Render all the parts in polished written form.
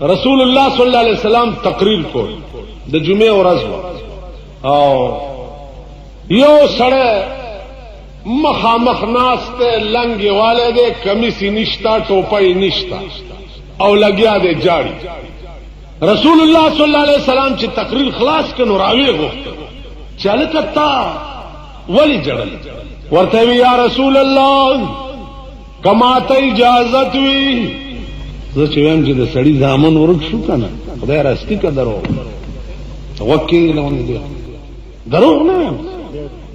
रसूलुल्लाह सल्लल्लाहु अलैहि वसल्लम तकरीर को द जुमे ورځ او یو سړی مخامخ ناسته لنګي والے دے کمیسی نشتا ټوپای نشتا او لګیا دے جاړي رسول الله صلی الله علیه وسلم چې تقریر خلاص کړي راوي غوښته چاله کتا ولی جړل ورته یا رسول الله کما ته اجازت وی زه چې ویم چې د سړی ځامن ورک شو کنه خدای راستی کا درو وکیل نه دی درو نه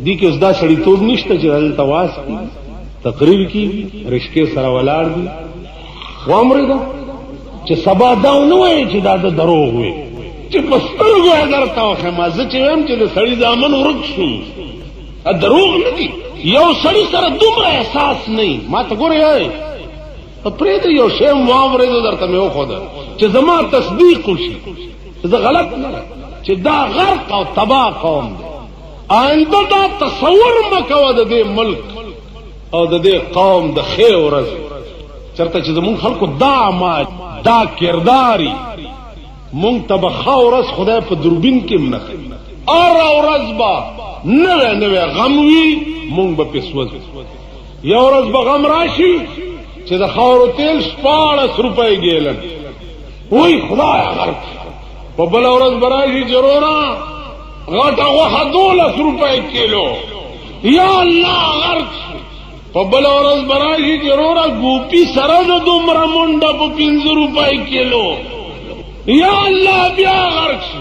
دی کې زدا سړی توب نشته چې دلته واس کی تقریر کی رشکې سره ولاړ دي وامر دا چې سبا دا نه وای چې دا د دروغ وي چې پسترګو درته واخه ما زه چې ویم چې د سړی ځامن ورک شو ا دروغ نه دي یو سړی سره دومره احساس نه ما ته ګورې پرې ته یو شی وامر درته مې وخوده چې زما تصدیق وشي زه غلط نه چې دا غرق او تباہ قوم دی آئنده دا تصور مکوه د دې ملک او د دې قوم د خیر ورځ چرته چې زمون خلکو دا ما دا کرداري مونږ ته به ورځ خدای په دوربین کې منخي ار ورځ با نوې غم وي مونږ به پسوځ یو ورځ به غم راشي چې د خاورو تیل 14 روپۍ ګیلن وای خدای غرق په بل ورځ براشي ضرورا غټه غوښه 12 روپۍ کیلو یا الله غرق په بل ورځ براشي ضرورا ګوپی سره د دومره منډه په 15 روپۍ کیلو یا الله بیا غرق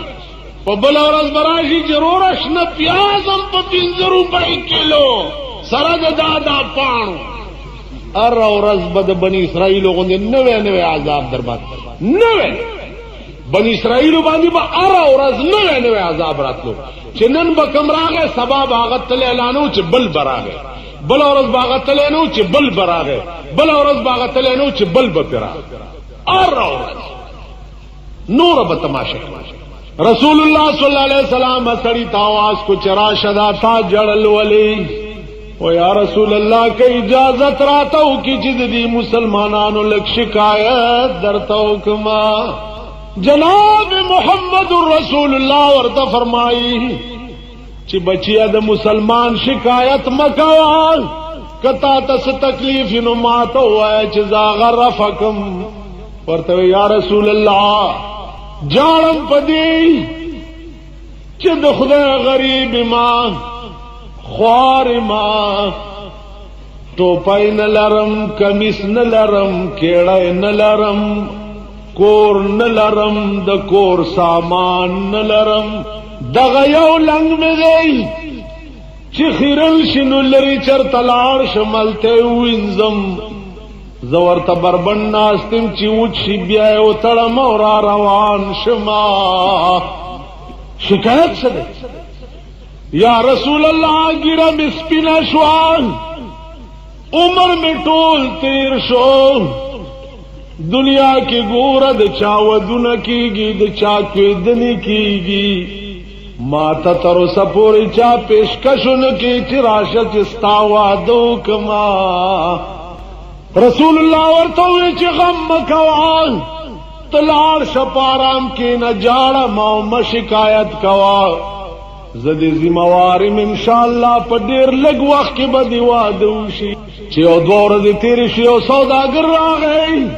په بل ورځ براشي ضرورا شنه پیاز هم په 15 روپۍ کیلو سره د دادا پانو ار ورځ بد بنی اسرائیل غوندې نوې عذاب دربات نوې بنی اسرائیل باندې به ار ورځ نوې عذاب راتلو چې نن به کوم راغې سبب هغه تل اعلانو چې بل براغې بل ورځ باغ تل نو چې بل براغې بل ورځ باغ تل نو چې بل به پرا ار ورځ نور به تماشا رسول الله صلی الله علیه وسلم سړی تاواز کو چرا شدا تا جړل ولی او یا رسول الله کی اجازت راتو کی چې دې مسلمانانو لک شکایت درتو کما جناب محمد رسول الله ورته فرمایي چې بچیا د مسلمان شکایت مکوا کتا تس تکلیف نو ماته وای چې زاغرفکم ورته یا رسول الله جانم پدی چې د خدای غریب ما خوار ما ټوپای نه لرم کمیس نه لرم کېړای نه لرم کور نه لرم د کور سامان نه لرم دغه یو لنګ مې دی چې خیرل شنو لري چرته لاړ شملته وینځم زورته بربن ناستم چې وچی بیا او تړم او را روان شما شکایت څه ده یا رسول الله ګیره مې سپینه شوه عمر مې ټول تیر شو دنیا کی ګوره د چا ودونه کیږي د چا کېدنې کیږي ما ته تر اوسه پورې چا پیشکشونه کې چې راشه چې ستا واده کما رسول الله ورته وی چې غم مکوا تلاړ شپارام کې نه جاړه ما شکایت کوا زدي ذمہوارم ان شاء الله په ډیر لږ وخت کې به دی واده وشي چې او دوه ورځې تیرې شي او سوداګر راغی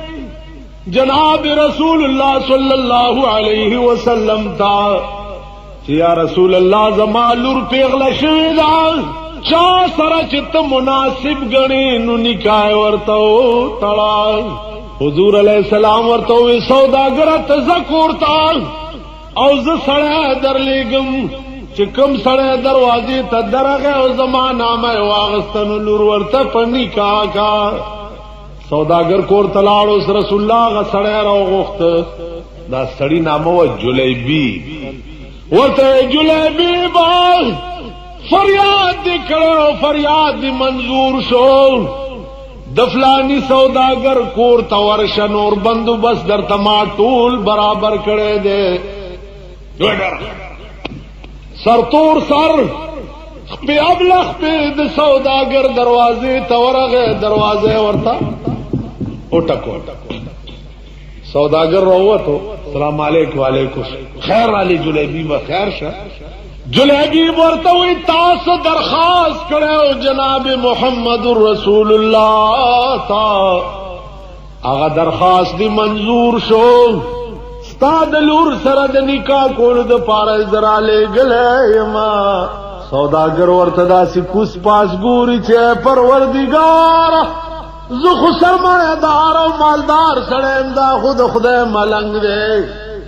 جناب رسول الله صلی الله علیه وسلم تا چې یا رسول الله زما لور پیغله شوې ده چا سره چې ته مناسب ګڼې نو نکاح ورته تړه حضور علیہ السلام ورته وی سوداګر ته ذکر تا او زه سره درلېګم چې کوم سره دروازې ته درغه او زما نامه واغستنو لور ورته پنی کا سوداګر کور تلاړو رسول الله غ سړی راغوخت دا سړی نامه و جلیبی ورته جلیبی با فریاد کړو فریاد منظور شو د فلانی سوداګر کور تور شنور بندوبست در تما ټول برابر کړي دے سرتور سر په ابلغ په د سوداګر دروازې تورغه دروازه ورته او ټکو सौदागर रहो तो सलाम वालेकुम खैर वाली जुलेबी व खैर शाह जुलेबी बोलते हुई तास दरखास्त करे जनाब मोहम्मद रसूलुल्लाह था आगा दरखास्त दी मंजूर शो स्तादलूर सरद निका कोल द पारा जरा ले गले यमा सौदागर वर्तदा सी कुस पास गुरी चे परवरदिगार जुख सरमायादार और मालदार सड़ेंदा खुद खुदे मलंग दे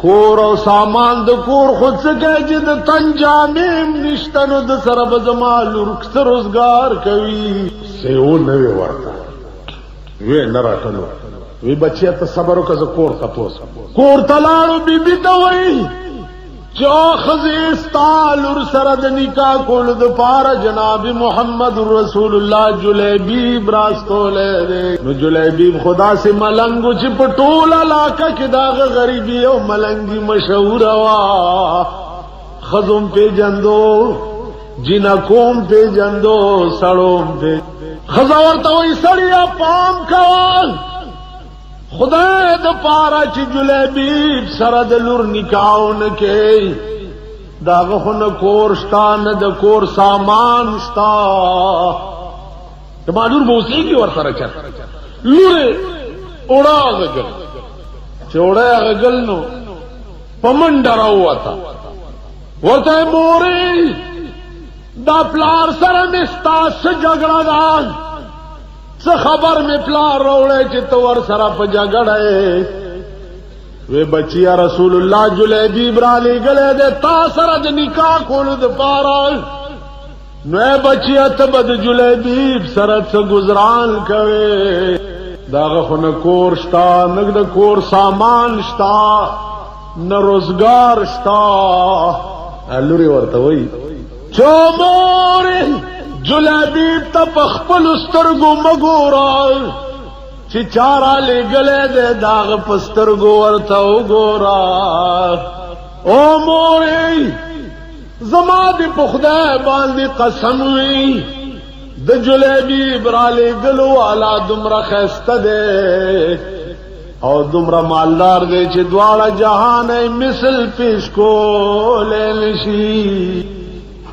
कोर और सामान द कोर खुद से कह जिद तंजामीम निश्तन द सरब जमालुर रोजगार कवी से वो नवे वर्ता वे नराटनो वे बच्चिया तो सबरों का कोर तपोस कोर तलाड़ो बीबी तो वही जो खजीस्तालुर सरद निका कुल पारा जनाब मोहम्मद रसूलुल्लाह जुलेबी ब्रास्तोले दे जुलेबी खुदा से मलंगु चिपटोला लाका कि दाग गरीबी और मलंगी मशहूर वा खजुम पे जंदो जिना कोम पे जंदो सड़ोम पे खजावर तो वही सड़िया पाम कवाल खुदा द पारा ची जुलेबी सरद लुर निकाउन के दागो न कोरस्ता न द कोर सामान स्ता मालूर बोसे की वर सर लुरे उड़ा गगल चौड़ा गगल नो पमन डरा हुआ था वो तो मोरे दा प्लार सर निस्ता से झगड़ा दान खबर में प्लार रोड़े चितवर सरफ जगड़े वे बचिया रसूलुल्लाह जुलेबी ब्राली गले दे तासरद निकाह खुलद पारा वे बचिया तबद जुलेबी सरद से गुजरान करे दागफ न कोर स्ता न कोर सामान स्ता न रोजगार स्ता अलूरी वर्ता वही चोमोरे जुलेबी तप खपल स्तरगो मगोरा चिचारा ले गले दे दाग पस्तरगो वर्ता गोरा ओ मोरे जमा दी पुखदा बांधी कसम हुई द जुलेबी बराले गलो वाला दुमरा खैस्ता दे और दुमरा मालदार दे चे द्वारा जहान मिसल पेश को ले लिशी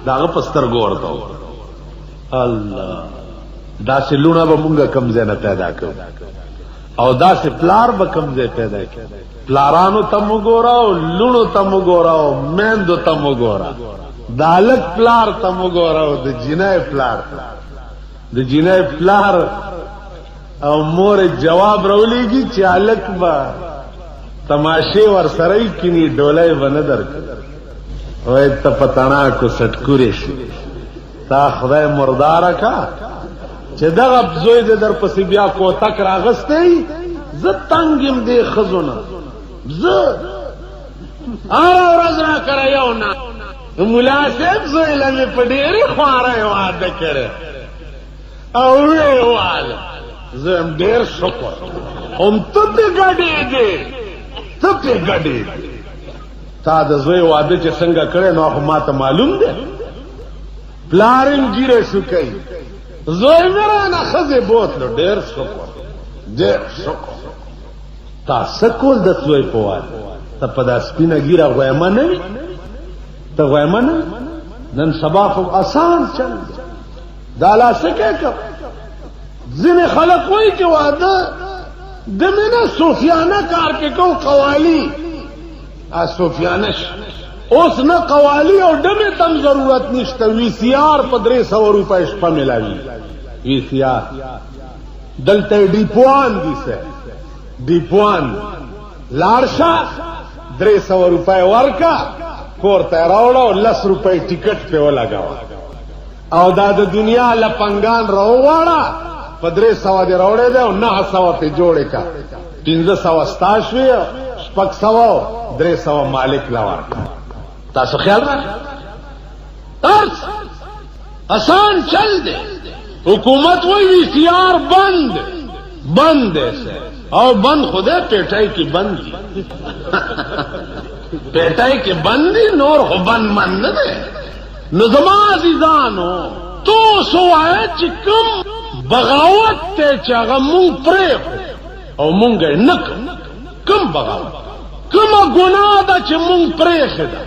दाग पस्तरगो वर्ता अल्लाह दासे लूणा ब मुंगा कमजे न पैदा कर और दासे प्लार ब कमजे पैदा कर प्लारानो तम गोराओ लूणो तम गोराओ मेंदो तम गोरा दालक प्लार तम गोराओ द जिनाय प्लार और मोरे जवाब रौलीगी चालक बा तमाशे वर सरई किनी डोले बनदर ओए तपतना को सटकुरेश ता खुदाय मुर्दारा का चे दगब जोई दे दर पसी बिया को तक रागस्ते ज तंगिम दे खजुना ज आरा रजना करे यो ना मुलासिब जोई लमे पडेरी ख्वारे वाद करे औरे वाल जम देर शुक्र हम तब गडे दे तब गडे ता द जोई वादे चे संगा करे नो मात मालूम दे प्लारिन गिरे सुकई जोई मेरा ना खजे बोतलो डेर शुक्र ता सकोल दत जोई पोवाल ता पदा स्पिना गिरा गोयमा नहीं ता गोयमा नहीं नन सबा को आसान चल दाला सके कब जिने खलक वही के वादा दमिना सूफियाना कार के को कवाली आ सूफियाना उस न कवाली और डमे तम जरूरत निश्त वीसीआर 1500 रुपए स्पा मिलावी वीसीआर दलते डिपुआन दिसे डिपुआन लाड़शा 300 रुपए वर्का कोर तेरावड़ा 10 रुपए टिकट पे वो लगावा और दाद दुनिया लपंगान रोवाड़ा 1500 दे रोड़े दे और 900 पे जोड़े का 300 स्ताशवी स्पक 300 मालिक लवा तासो ख्याल रख तर्स आसान चल दे हुकूमत वही वीसीआर बंद से और बंद खुदे पेटाई की बंदी पेटाई की बंदी नोर हो बंद मन दे नजमाजीजानो तो सो आए चिकम बगावत ते चागा मुंग प्रे और मुंग नक کم بغاوت کم گناہ دا چې مونږ پریښې ده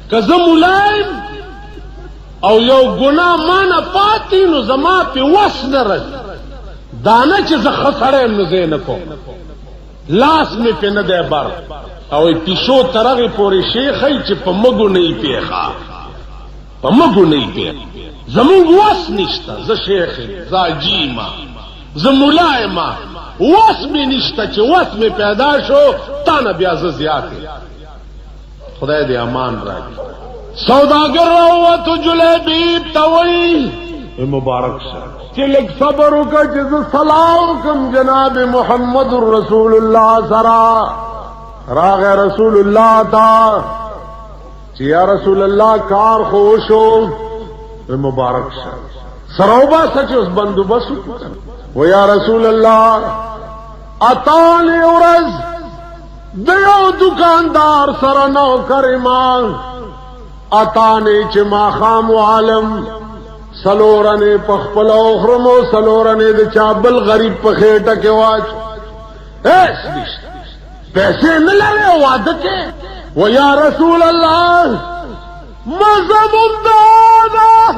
که زه ملایم او یو گناہ مانا پاتی نو زما پی وس نه راځي دانه چې زه ښه سړی یم نو زه یې نه کوم لاس مې پې نه دی بر او پیشو تر هغې پورې شی ښیي چې په مږو نه یې پیښه په مږو نه یې پیښه زمونږ وس نشته زه شیخ یم زه عجیمه زه ملا یم وس مې نشته چې وس مې پیدا شو تا نه بیا زه زیات یم خدای دې امان راکړي سوداگر راووتو جلیبیب ته وایي مبارک شه چې لږ صبر وکړه چې زه سلام کوم جناب محمد رسول الله سره راغی رسول الله ته چې یا رسول الله کار خو وشو مبارک شه سره وباسه چې اوس بندوبست وکړه و یا رسول الله اتانې ورځ د یو دکاندار سره نوکر ما اتانې چې ماښام عالم سلورنې په خپله وخورم او سلورنې د چا بل غریب په خېټه کې واچو هېڅ نشته پیسې نه لرې واده کې و یا رسول الله مذهب دا ده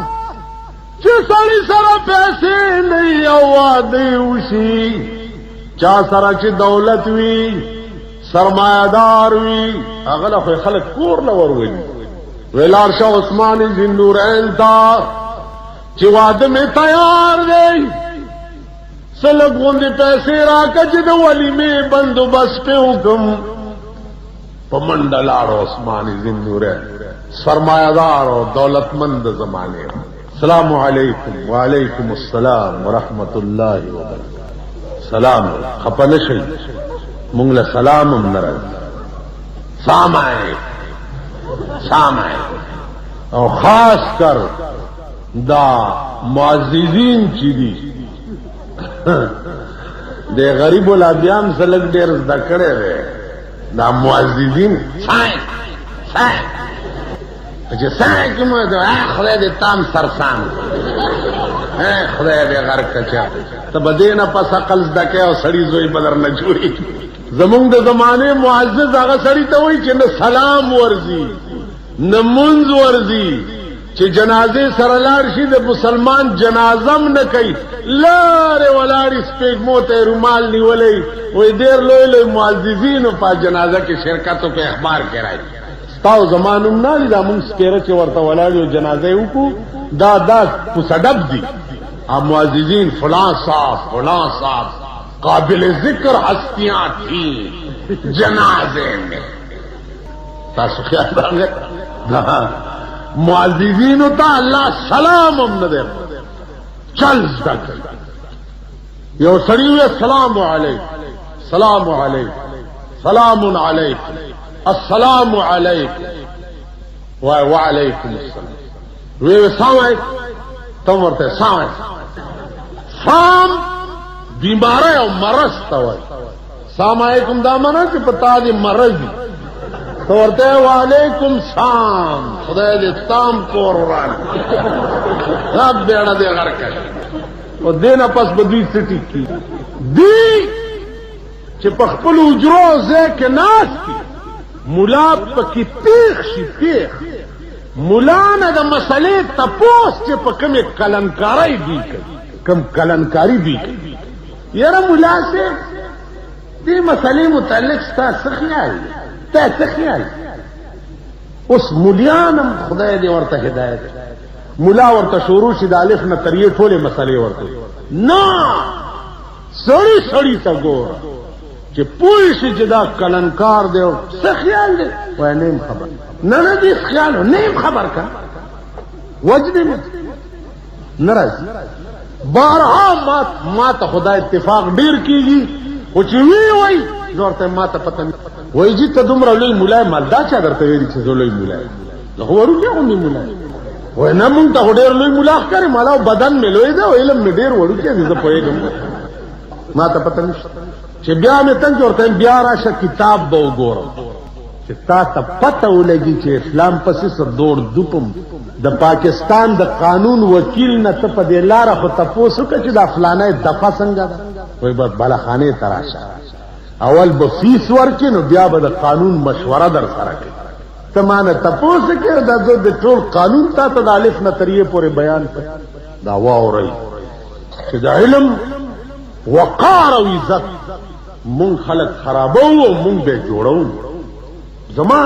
چې سړي سره پیسې نه وي او واده وشي چا سره چې دولت وي سرمایهدار وي هغه له خو خلک کور له ورولي ویلار شاه عثمان ذی تا چې واده مې تیار دی سلګ غوندې پیسې راکړه چې د ولیمې بندوبست پې وکړم په منډه لاړو عثمان ذی سرمایهدار او دولتمند زمانه السلام علیکم وعلیکم السلام ورحمت الله وبرکاته سلام خپه نشئ مونږ له سلام هم نه راځي سامعی او خاص کر دا معززین چی دی دے غریب الادیان سلک دیر زدکڑے رہے دا معززین سائن اچھا سائن کم ہے تو خدای دے تام سرسان خدای دے غرق کچا تب دینا پس اقل زدکے او سڑی زوئی بدر نجوری زمونږ د زمانه معزز هغه سړی ته وایي چې نه سلام ورزي نه منځ ورزي چې جنازې سره لاړ شي د مسلمان جنازم نه کوي لارې ولاړې سپېږمو ته رومال نیولی وایي ډېر لوی لوی معززینو په جنازه کې شرکت وکړي اخبار کې راځي ستا او زما نوم نه دي دا مونږ سپېره چې ورته ولاړ یو جنازه یې وکړو دا کوڅه ډب دي معززین فلاں صاحب قابل ذکر ہستیاں تھیں جنازے میں تاسو خیال راغی معززین ہوتا اللہ سلام ہم نہ دے چل زدکر یو سڑی ہوئے السلام علیکم سلام علیکم سلام علیکم السلام علیکم وعلیکم السلام وی سلام علیکم تم ورتے سلام علیکم سلام بیماری او مرض تا وای سلام علیکم دا مانا چې پتا دې مرض دي تو ورته وعلیکم سلام خدای دې تام کور وران رب بیڑا دې غر کړ او دینه پس بدوی سټی کی دی چې په خپل اجرو ځکه ناس کی مولا پکې پیښ شي پیښ مولا نه د مسلې تپوس چې په کومه کلنکاری دی کوم کلنکاری دی یاره مولا سے دی مسئلے متعلق ستا سخیال تا سخیال اس مولیانم خدای دی ورته ہدایت مولا ورته شروع شي د الف نه تر یې ټوله مسئلے ورته نه سړی سړی تا ګور چې پوه شي چې دا کلنکار دی سخیال دی وای نیم خبر نه دی خیال نیم خبر کا وجد ناراض بارها ما ته خدای اتفاق ډیر کیږي او چې وی نورته ما ته پته وای چې ته دومره لوی مولای مالدا چا درته ویل چې لوی مولای زه ورو نه کوم مولای وای نه مونږ ته ډیر لوی مولای ښکاري مالا بدن مې لوی دی او علم مې ډیر وړو کې زه پوهېږم ما ته پته نشته چې بیا مې تنګ ورته بیا راشه کتاب به وګورم چې تا ته پته ولګي چې اسلام پسې سر دوړ دوپم د پاکستان د قانون وکیل نه ته په دې لاره خو تپوس وکړه چې دا فلانه دفعه څنګه ده وایي بس بالاخانې ته راشه اول به فیس ورکې نو بیا به د قانون مشوره در سره کوي. ته مانه تپوس کې دا د ټول قانون تا ته د الف نه تر یې پورې بیان کړ. دا واورئ چې د علم وقار او عزت مونږ خلک خرابو او مونږ به جوړو. زما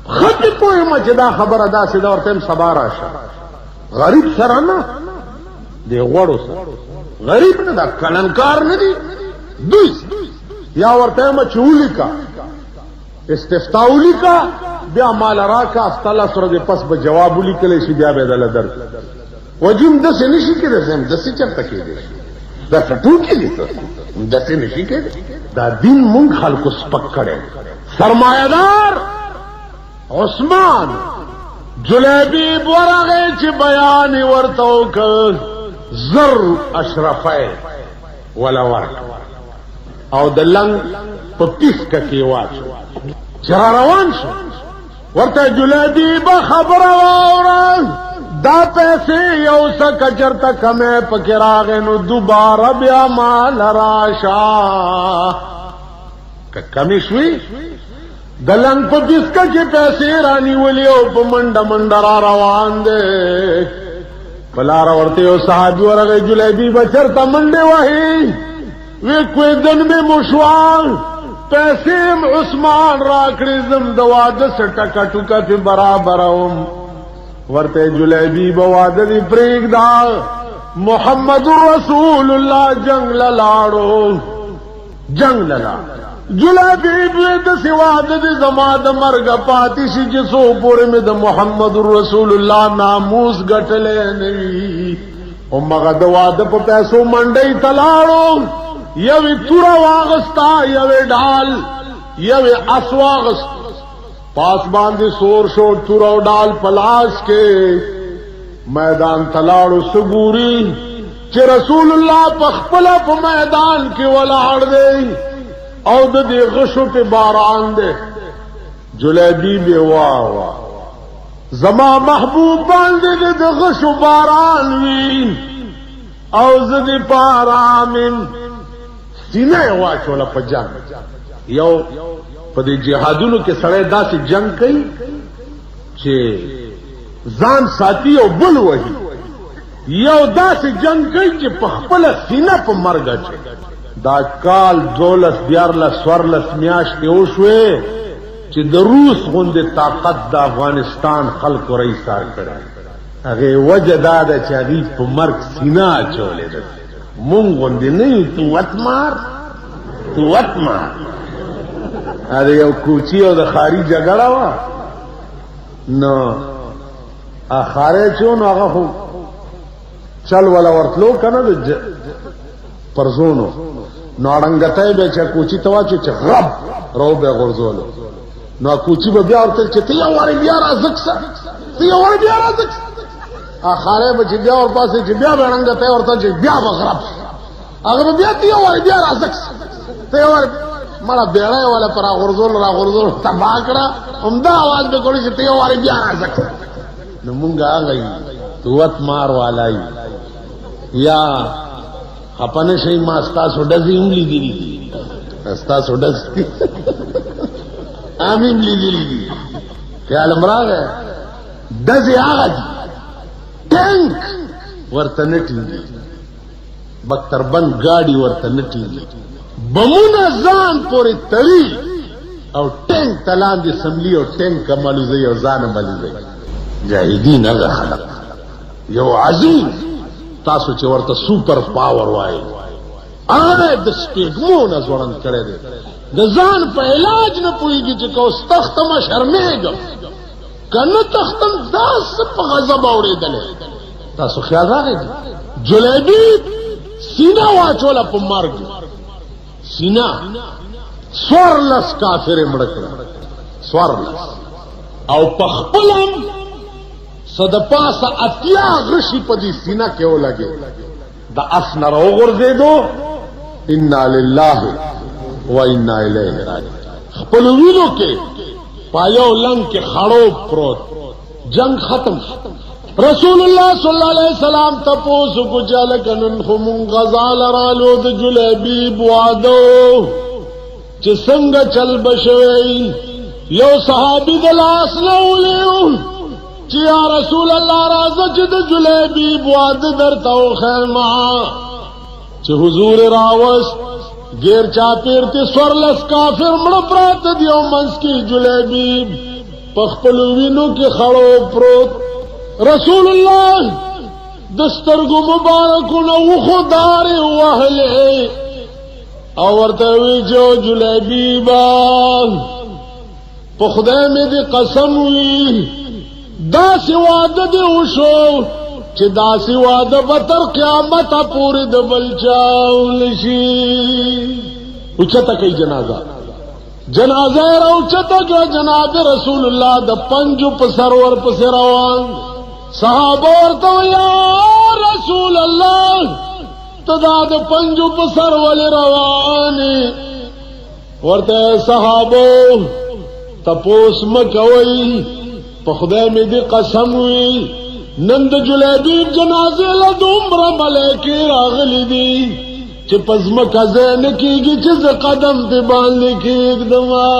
خطی پوهیمه چې دا خبره داسې ده ورته سبا راشه غریب سره نه دی غوړو سره غریب نه دا کلنکار نه دی دوی یا ورته ما چې ولیکا استفتاء ولیکا بیا مال راکا استلا سره د پس به جواب ولیکلی شي بیا به دل در وجم د څه نشي کېدای سم د څه چرته کېدای دا ټول کې دي د څه نشي کېدای. دا دین مونږ خلکو سپک کړي. سرمایدار عثمان جلیبی ورغه چې بیان ورته وکړ زر اشرفه ولا ورک او د لنګ په پیسکه کې واچو چې روان شو ورته جلیبی به خبره واوره دا پیسې یو څه کچرته کمه پکې راغې نو دوباره بیا مال راشه که کمی شوي د لنګ په پیسکه کې پیسې رانیولې او په منډه منډه را روان دی. په لاره ورته یو صحابي ورغی جلیبي به چېرته منډې وهي وی کوی دن مې مشوال پیسې عثمان راکړې زم د واده څه ټکه ټوکه پې برابروم. ورته جلیبي به واده دې پرېږده محمد رسول الله جنگ له لاړو جنگ له لاړو. جلیبی دوی د سواده د زما د مرګ پاتې شي چې څو پورې مې د محمد رسول الله ناموس ګټلی نه وي. همغه د واده په پیسو منډۍ ته لاړو یوې توره واغستا یوې ډال یوې اس واغست پاس باندې سور شو توره او ډال په لاس کې میدان ته لاړو سګوري چې رسول الله په خپله په میدان کې ولاړ دی او د دې غشو په باران دی. جلیبی به واه واه زما محبوب باندې د غشو باران وی او زه دې پارامن سینه واچوله په جنگ. یو په دې جهادونو کې سړی داسې جنگ کوي چې ځان ساتي او بل وهي. یو داسې جنگ کوي چې په خپله سینه په مرګ اچي. دا کال 12-14 میاشتې وشوې چې د روس غوندې طاقت د افغانستان خلکو رئیسار کړی. هغې وجه دا ده چې هغوی په مرګ سینه اچولې ده. مونږ غوندې نه یو توت مار دا یو کوچي او د خاري جګړه وه نو خارۍ چې و نو هغه خو چل ولا ورتلو که نه د پرزونو نو اړنګتی به چې کوچي ته واچو چې غب رو به غورځولو نو کوچي به بیا ورته چې ته یو وارې بیا راځک سه خارۍ به چې بیا ورپاسې چې بیا به اړنګتی ورته چې بیا به غرب هغه به بیا ته یو وارې بیا راځک سه ته یو وارې مړه بیړی والا په راغورځولو تباه کړه همدا اواز به کوړي چې ته یو وارې بیا راځک سه. نو مونږ هغه یو توت مار والا یو یا خپنه شي ما ستاسو ډزې هم لیدلي دي ستاسو ډز هم لیدلي دي خیال م راغی ډزې هغه دي ټینک ورته نه ټینګي بختربند ګاډي ورته نه ټینګي بمونه ځان پورې تړي او ټینک ته لاندې سملي او ټینک ملوځي او ځان ملوځي. جاهدین هغه خلق یو عظیم تاسو چې ورته سوپر پاور وایي هغه د سپېږمو نه ځوړند کړی دی. د ځان په علاج نه پوهېږي چې که اوس تختمه شرمېږم که نه تختم داسې په غضب اورېدلی. تاسو خیال راغی جلیبي سینه واچوله په مرګ سینه 14 کافر یې مړه کړه 14 او په خپل هم څه د پاسه 80 غشي په دې سینه کې ولګې د اس نه راوغورځېدو انا لله و انا الیه راجعون. خپل وینو کې پایو لنګ کې خړوب پروت جنگ ختم. رسول الله صلی الله علیه وسلم تپوسو کو چاله کنن خو مونږ غزا لرالو د جلیبی بوادو چې څنګه چل بشوي. یو صحابي د لاس نه ولیو چې یا رسول الله راځه چې د جلیبیب واده درته وښیمه. چې حضور راوست غیر چاپیر تی سورلس کافر مړه پراته دی او منځ کې جلیبیب په خپلو وینو کې خړو پروت. رسول الله د سترګو مبارکونه وخدارې وهلې او ورته وی جو جلیبیبا په خدای مې دې قسم وي داسې واده دې وشو چې داسې واده به تر قیامته پورې د بل چا ونشي. اوچته کوي جنازه راوچته کړه جناب رسول الله د پنجو په سر ورپسې روان. صحابه ورته یا رسول الله ته دا د پنجو په سر ولې روانې؟ ورته صحابو تپوس مه کوئ په خدای مې دې قسم وي نن د جلیبیب جنازې له دومره ملایکې راغلي دي چې په ځمکه ځای نه کېږي چې زه قدم پې باندې کېږدمه.